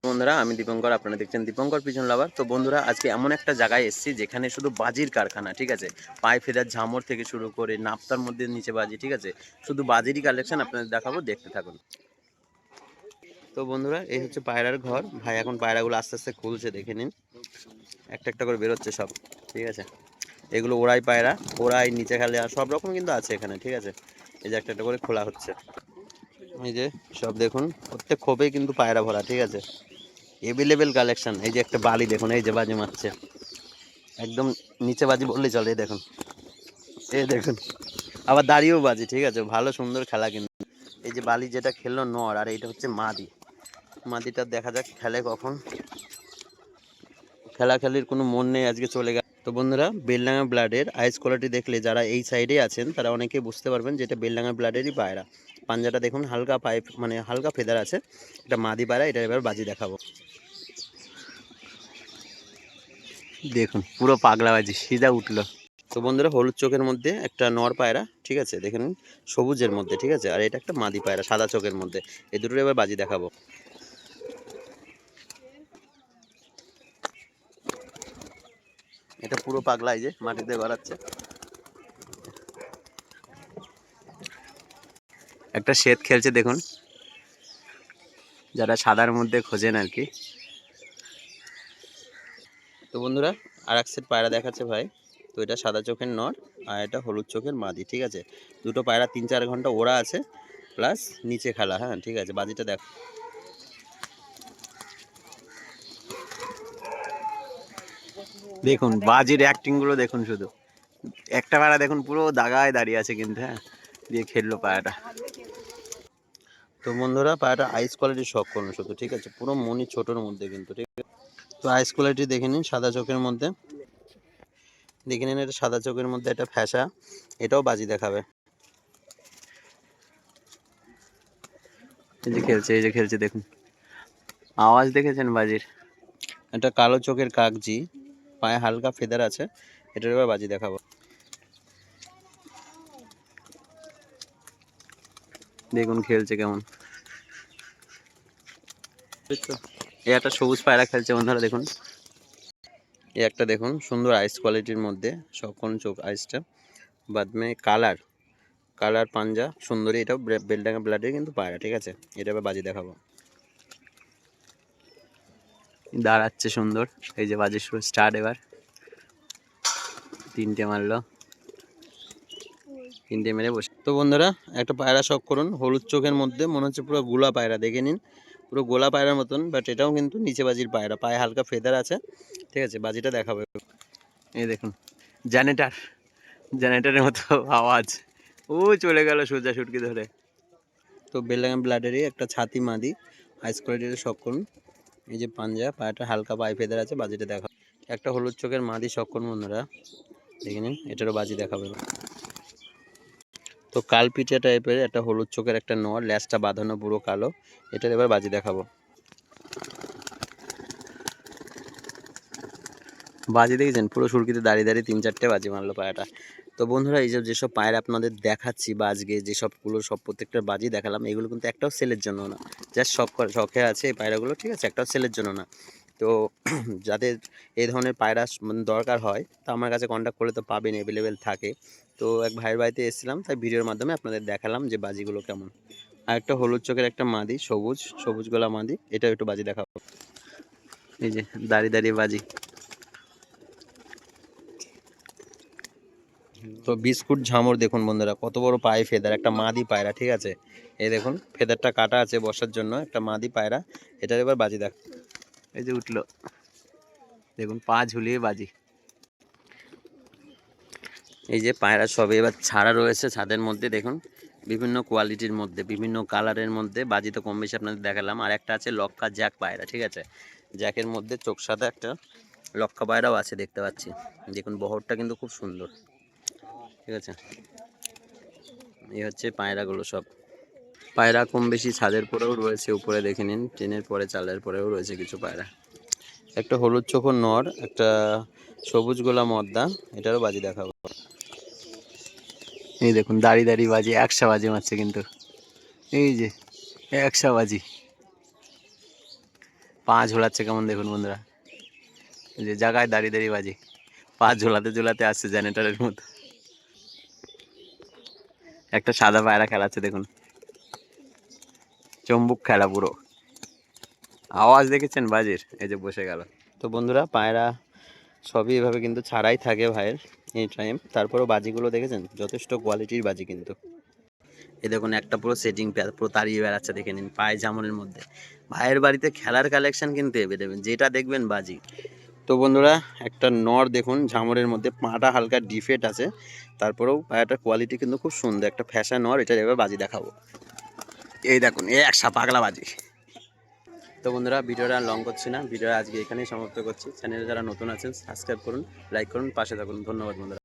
বন্ধুরা আমি দীপঙ্কর, আপনারা দেখছেন দীপঙ্কর পিজন লাভার। তো বন্ধুরা আজকে এমন একটা জায়গায় এসেছি যেখানে শুধু বাজির কারখানা, ঠিক আছে। পায়ে ফেদার ঝামর থেকে শুরু করে নাপ্তার মধ্যে নিচে বাজি, ঠিক আছে। শুধু বাজিরই কালেকশন আপনাদের দেখাবো, দেখতে থাকুন। তো বন্ধুরা এই হচ্ছে পায়রার ঘর। ভাই এখন পায়রাগুলো আস্তে আস্তে খুলছে, দেখে নিন। একটা একটা করে বেরোচ্ছে সব, ঠিক আছে। এগুলো ওড়াই পায়রা, ওড়াই নিচে খালে আর সব রকম কিন্তু আছে এখানে, ঠিক আছে। এই যে একটা একটা করে খোলা হচ্ছে, এই যে সব দেখুন, প্রত্যেক খোপেই কিন্তু পায়রা ভরা, ঠিক আছে। Available collection. এই যে একটা বালি দেখুন, এই যে বাজি মারছে, একদম নিচে বাজি বললেই চলে। এই দেখুন, এই দেখুন, আবার দাঁড়িয়েও বাজি, ঠিক আছে। ভালো সুন্দর খেলা কিন্তু। এই যে বালি যেটা খেললো নর, আর এইটা হচ্ছে মাদি। মাদিটা দেখা যাক খেলে কখন। খেলাখেলির কোনো মন নেই আজকে, চলে গেল। তো বন্ধুরা বেলডাঙা ব্লাডের আইস কোয়ালিটি দেখলে যারা এই সাইডে আছেন তারা অনেকেই বুঝতে পারবেন যে এটা বেলডাঙা ব্লাডেরই পায়রা। পাঞ্জাটা দেখুন, হালকা পাইপ মানে হালকা ফেদার আছে। এটা মাদি পায়রা, এটা এবার বাজি দেখাবো। দেখুন পুরো পাগলা বাজি, সিধা উঠলো। তো বন্ধুরা হলুদ চোখের মধ্যে একটা নর পায়রা, ঠিক আছে, দেখেন। সবুজের মধ্যে, ঠিক আছে। আর এটা একটা মাদি পায়রা সাদা চোখের মধ্যে। এই দুটোর এবার বাজি দেখাবো। এটা পুরো পাগলা, এই যে মাটিতে গড়াচ্ছে। একটা শ্বেত খেলছে দেখুন, যারা সাদার মধ্যে খোঁজেন আর কি। তো বন্ধুরা আর এক সেট পায়রা দেখাচ্ছে ভাই। তো এটা সাদা চোখের নর, আর এটা হলুদ চোখের মাদি, ঠিক আছে। দুটো পায়রা 3-4 ঘন্টা ওরা আছে, প্লাস নিচে খেলা। হ্যাঁ, ঠিক আছে, বাজিটা দেখ। দেখুন বাজির অ্যাক্টিং গুলো দেখুন শুধু। একটা পায়রা দেখুন পুরো দাগায় দাঁড়িয়ে আছে কিন্তু, হ্যাঁ, দিয়ে খেললো পায়রাটা। তো বন্ধুরা পায়রাটা আইস কোয়ালিটি শখ করুন শুধু, ঠিক আছে। পুরো মনি ছোটোর মধ্যে কিন্তু, ঠিক আছে। তো আইস কোয়ালিটি দেখে নিন, সাদা চোখের মধ্যে দেখে নিন। এটা সাদা চোখের মধ্যে একটা ফ্যাসা, এটাও বাজি দেখাবে। এই যে খেলছে, এই যে খেলছে দেখুন, আওয়াজ দেখেছেন বাজির। এটা কালো চোখের কাগজি, পায়ে হালকা ফেদার আছে, এটার এবার বাজি দেখাবো। দেখুন খেলছে কেমন। এই একটা সবুজ পায়রা খেলছে বন্ধুরা, দেখুন। এই একটা দেখুন সুন্দর আইস কোয়ালিটির মধ্যে, সকল চোখ আইসটা, বাদমে কালার কালার পাঞ্জা সুন্দরী। এটাও বেলডাঙ্গা ব্লাডের কিন্তু পায়রা, ঠিক আছে। এটা এবার বাজি দেখাবো। দাঁড়াচ্ছে সুন্দর, এই যে বাজি শুরু স্টার্ট। এবার 3টে মারলো, 3টে মেরে বসে। তো বন্ধুরা একটা পায়রা শখ করুন, হলুদ চোখের মধ্যে, মনে হচ্ছে পুরো গোলা পায়রা, দেখে নিন। পুরো গোলা পায়রার মতন, বাট এটাও কিন্তু নিচে বাজির পায়রা, পায়ে হালকা ফেদার আছে, ঠিক আছে। বাজিটা দেখাবো। এই দেখুন জেনারেটার, জেনারেটারের মতো আওয়াজ। ও চলে গেল সোজা সুটকি ধরে। তো বেলডাঙ্গা ব্লাডেরই একটা ছাতি মাদি, আইস কোয়ালিটির শখ করুন। এই যে পাঞ্জা, পায়রাটা হালকা পায়ে ফেদার আছে, বাজিটা দেখা। একটা হলুদ চোখের মাদি শখ করুন বন্ধুরা, দেখে নিন। এটারও বাজি দেখাবে। তো কালপিঠা টাইপের একটা হলুদ চোখের একটা নর, ল্যাজটা বাঁধানো পুরো কালো, এটার এবার বাজি দেখাবো। বাজি দেখেছেন, পুরো সুরকিতে দাঁড়িয়ে দাঁড়িয়ে 3-4টে বাজি মারলো পায়রাটা। তো বন্ধুরা এই যেসব পায়রা আপনাদের দেখাচ্ছি বা আজকে যেসবগুলো সব প্রত্যেকটা বাজি দেখালাম, এগুলো কিন্তু একটাও সেলের জন্য না। জাস্ট শখে আছে এই পায়রাগুলো, ঠিক আছে, একটাও সেলের জন্য না। তো যাদের এই ধরনের পায়রা মানে দরকার হয়, তো আমার কাছে কন্ট্যাক্ট করলে তো পাবেন, অ্যাভেলেবেল থাকে। তো এক ভাইয়ের বাড়িতে এসেছিলাম, তাই ভিডিওর মাধ্যমে আপনাদের দেখালাম যে বাজিগুলো কেমন। আর একটা হলুদ চোখের একটা মাদি, সবুজ সবুজ গলা মাদি, এটাও একটু বাজি দেখাবো। এই যে দাঁড়িয়ে দাঁড়িয়ে বাজি। তো বিস্কুট ঝামর দেখুন বন্ধুরা, কত বড় পায়ে ফেদার, একটা মাদি পায়রা, ঠিক আছে। এই দেখুন ফেদারটা কাটা আছে বসার জন্য, একটা মাদি পায়রা, এটার এবার বাজি দেখ। এই যে উঠলো, দেখুন পা ঝুলিয়ে বাজি। এই যে পায়রা সবে এবার ছাড়া রয়েছে ছাদের মধ্যে, দেখুন বিভিন্ন কোয়ালিটির মধ্যে, বিভিন্ন কালারের মধ্যে। বাজি তো কম বেশি আপনাদের দেখালাম। আর একটা আছে লক্কা জ্যাক পায়রা, ঠিক আছে। জ্যাকের মধ্যে চোখ সাদা একটা লক্কা পায়রাও আছে, দেখতে পাচ্ছি। দেখুন বহরটা কিন্তু খুব সুন্দর, ঠিক আছে। এই হচ্ছে পায়রাগুলো সব। পায়রা কম বেশি ছাদের পরেও রয়েছে, উপরে দেখে নিন, ট্রেনের পরে চালের পরেও রয়েছে কিছু পায়রা। একটা হলুদ চোখর নর, একটা সবুজ গোলা মদ্দা, এটারও বাজি দেখাবো। এই দেখুন দাঁড়িয়ে দাঁড়িয়ে বাজি, 100 বাজি মারছে কিন্তু। এই যে 100 বাজি, পা ঝোলাচ্ছে কেমন দেখুন বন্ধুরা, এই যে জায়গায় দাঁড়িয়ে দাঁড়িয়ে বাজি, পা ঝোলাতে ঝোলাতে আসছে জেনারেটরের মতো। একটা সাদা পায়রা খেলাচ্ছে দেখুন, চম্বুক খেলা পুরো। আওয়াজ দেখেছেন বাজির, এই যে বসে গেল। তো বন্ধুরা পায়রা সবই এভাবে কিন্তু ছাড়াই থাকে ভাইয়ের এই টাইম। তারপরেও বাজিগুলো দেখেছেন যথেষ্ট কোয়ালিটির বাজি কিন্তু। এই দেখুন একটা পুরো সেটিং পুরো তাড়িয়ে বেড়াচ্ছে, দেখে নিন পায়ে জামনের মধ্যে। ভাইয়ের বাড়িতে খেলার কালেকশন কিন্তু এভেলেবেল, যেটা দেখবেন বাজি। তো বন্ধুরা একটা নর দেখুন ঝামরের মধ্যে, পাটা হালকা ডিফেক্ট আছে, তারপরেও পায়রাটার কোয়ালিটি কিন্তু খুব সুন্দর, একটা ফ্যাশন নর। এটা এবার বাজি দেখাবো, এই দেখুন এই একশা পাগলা বাজি। তো বন্ধুরা ভিডিওটা লং করছি না, ভিডিও আজকে এখানেই সমাপ্ত করছি। চ্যানেলে যারা নতুন আছেন সাবস্ক্রাইব করুন, লাইক করুন, পাশে থাকুন। ধন্যবাদ বন্ধুরা।